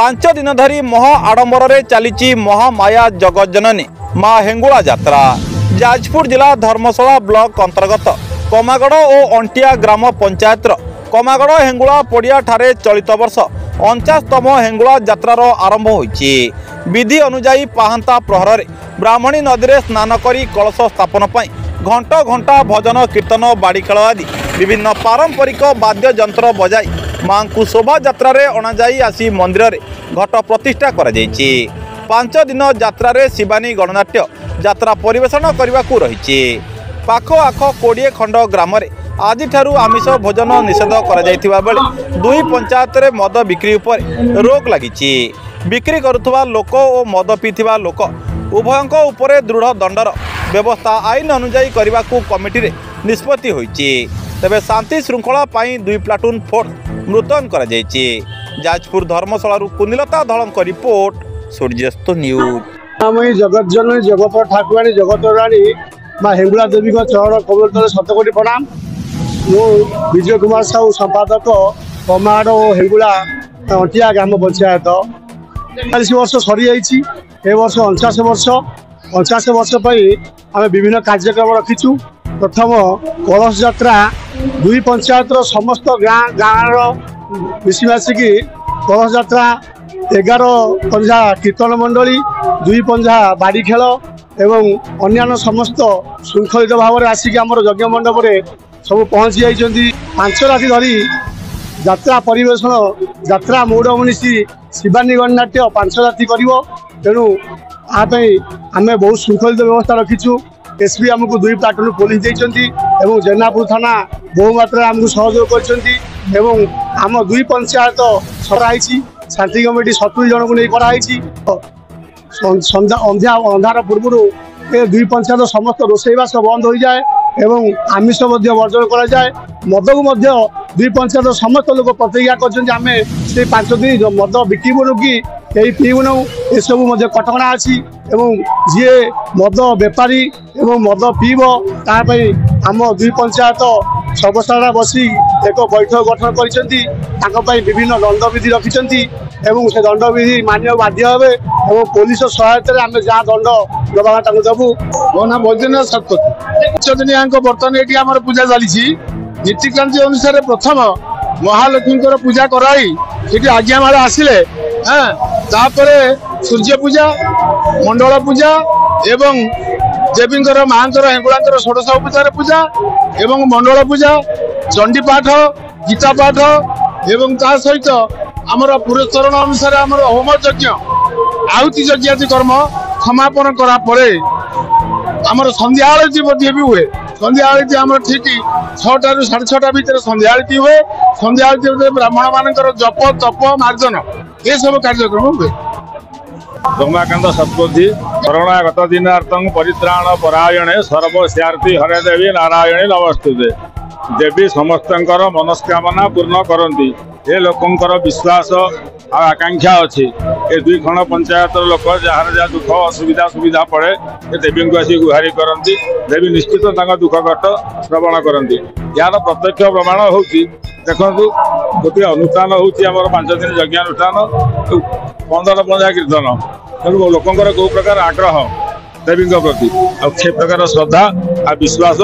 5 दिन धरी महा आडंबर चली महामाया जगज्जननी माँ हेंगुला यात्रा। जाजपुर जिला धर्मशाला ब्लॉक अंतर्गत कमागड़ और अंटिया ग्राम पंचायत कमागड़ हेंगुला पड़िया ठारे चलित वर्ष 49तम हेंगुला यात्रार आरंभ होईछि। विधि अनुजाई पाहांता प्रहर ब्राह्मणी नदी में स्नान करी कलश स्थापन पर घंट घंटा भजन कीर्तन बाड़ी खेल आदि विभिन्न पारंपरिक वाद्य यंत्र बजाई मां को शोभा यात्रा रे अणाई आसी मंदिर रे घट प्रतिष्ठा करा जायछि। 5 दिन यात्रा रे शिवानी गणनाट्य यात्रा परिवेषण करने को रही। पाख आख 20 खंड ग्राम आज आमिष भोजन निषेध करा जायथिबा बेले दुई पंचायत रे मद बिक्री उपर रोक लगी। बिक्री करुवा लोक और मद पीथिबा लोक उभयंक उपरे दृढ़ दंडर व्यवस्था आईन अनुजाई करने को कमिटी रे निष्पत्ति होईछि। तेबे शांति श्रृंखला पाई 2 प्लाटून फोर्स मुतयन करा जायछि। जाजपुर धर्मशाला कुंदलता धड़क रिपोर्ट सूर्यास्त न्यूज। जगज्जननी जगत ठाकुराणी जगत राणी माँ हेंगुला देवी चरण कमल शतकोटी प्रणाम। मु विजय कुमार साहू संपादक कमाड़ और हेंगुला अंटिया ग्राम पंचायत 40 वर्ष सरी जाइए। वर्ष 49 वर्ष आम विभिन्न कार्यक्रम रखीचु। प्रथम कलश यात्रा 2 पंचायत समस्त गाँव मिशीमासिकी कलश यात्रा 11 पंजा कीर्तन मंडली 2 पंजा बाड़ी खेल एवं अन्य समस्त श्रृंखलित भाव में आसिक आम यज्ञ मंडप सब पहुँची जाइए। 5 राति धरी यात्रा परिवेषण यात्रा मौड़ मनीषी शिवानी गणनाट्य 5 राति कर। तेणु आपाई आम बहुत श्रृंखलित व्यवस्था रखीचु। एसपी आमको 2 प्लाटून पुलिस देती और जेनापुर थाना बहु मात्रा आमको सहयोग कर आम 2 पंचायत सराई शांति कमिटी 70 जन को नहीं कराई। संध्या अंधार पूर्व 2 पंचायत समस्त रोषेईवास बंद हो जाए एवं आमिष वर्जन करा जाए। मद को 2 पंचायत समस्त लोग प्रतिज्ञा कर 5 दिन मद बिकबू कि कहीं पीबुन एसबू कटका अच्छी जी मद बेपारी मद पीब तापाई आम 2 पंचायत सर्वसाधारण बसी एक बैठक गठन कर विभिन्न दंडविधि रखिंट से दंडविधि मानिया बाध्य हे और पुलिस सहायता आम जहाँ दंड दबा देवु। मो ना बैद्यनाथ शतपथी 5 दिन बर्तमान ये आम पूजा चली नीतिक्रांति अनुसार प्रथम महालक्ष्मी पूजा कराई आज्ञामाल आसिले तापरे सूर्य पूजा मंडल पूजा एवं देवींकर मांकर हेंगुलांकर षोडश उपचार पूजा एवं मंडल पूजा चंडी पाठ गीता पाठ एवं ता सहित आमर पुरस्करण अनुसार आमर होम यज्ञ आहुति यज्ञाति कर्म समापन करा परे आमर संध्या आरती भी हुए। संध्या आरती आमर ठीक 6टा ରୁ 6:30 भितर संध्या आरती हुए। संध्या आरती ब्राह्मण मानकर जप तप मार्जन ये सब कार्यक्रम हुए। रमाकांत शतपथी शरणागत दिनार्थं परित्राण परायणे सर्वस्यार्थी हरे देवी नारायणी नमस्तुते। देवी समस्तंकर मनस्कामना पूर्ण करती ये लोकंकर विश्वास आकांक्षा अच्छी। ये 2 खंड पंचायत लोक जार जहाँ दुख असुविधा सुविधा पड़े ये देवी को आसी गुहारी करती। देवी निश्चित दुख कष्ट श्रवण करती। यार प्रत्यक्ष प्रमाण हूँ देखु गोटे अनुष्ठान होमर 5 दिन यज्ञानुष्ठान 15 पंजा कीर्तन तेणु लोकंर कौ प्रकार आग्रह देवी प्रति आ प्रकार श्रद्धा आ विश्वास